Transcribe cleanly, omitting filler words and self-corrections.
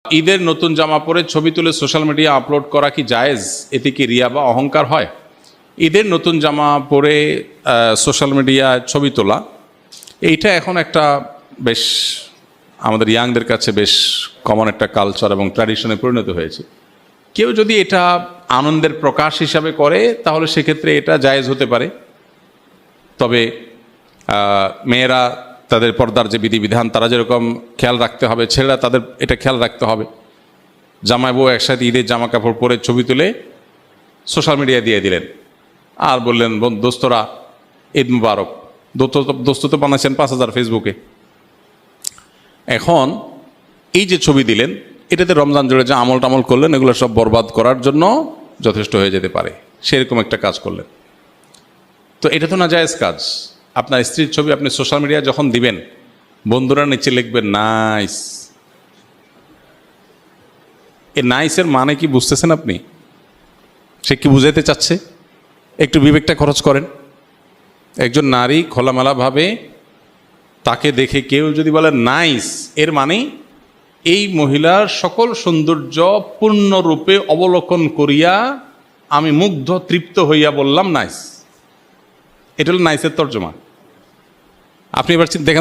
ঈদের নতুন জামা পরে ছবি তুলে সোশ্যাল মিডিয়া আপলোড করা কি জায়েজ? এতে কি রিয়া বা অহংকার হয়? ঈদের নতুন জামা পরে সোশ্যাল মিডিয়ায় ছবি তোলা, এইটা এখন একটা বেশ আমাদের ইয়াংদের কাছে বেশ কমন একটা কালচার এবং ট্র্যাডিশনে পরিণত হয়েছে। কেউ যদি এটা আনন্দের প্রকাশ হিসাবে করে তাহলে সেক্ষেত্রে এটা জায়েজ হতে পারে। তবে মেয়েরা তাদের পর্দার যে বিধিবিধান তারা যেরকম খেয়াল রাখতে হবে, ছেলেরা তাদের এটা খেয়াল রাখতে হবে। জামাই বউ একসাথে ঈদের জামা কাপড় পরে ছবি তুলে সোশ্যাল মিডিয়ায় দিয়ে দিলেন আর বললেন দোস্তরা ঈদ মুবারক। দোস্ত তো বানাচ্ছেন 5,000 ফেসবুকে। এখন এই যে ছবি দিলেন, এটাতে রমজান জুড়ে যে আমল টামল করলেন এগুলো সব বরবাদ করার জন্য যথেষ্ট হয়ে যেতে পারে। সেরকম একটা কাজ করলেন, তো এটা তো না জায়েজ কাজ। আপনার স্ত্রীর ছবি আপনি সোশ্যাল মিডিয়ায় যখন দিবেন, বন্ধুরা নিচে লিখবেন নাইস। এই নাইসের মানে কি বুঝতেছেন আপনি? সে কি বুঝাইতে চাচ্ছে? একটু বিবেকটা খরচ করেন। একজন নারী খোলামেলাভাবে তাকে দেখে কেউ যদি বলে নাইস, এর মানে এই মহিলার সকল সৌন্দর্য পূর্ণরূপে অবলোকন করিয়া আমি মুগ্ধ তৃপ্ত হইয়া বললাম নাইস। এটা হলো নাইসের তর্জমা। আপনি এবার দেখেন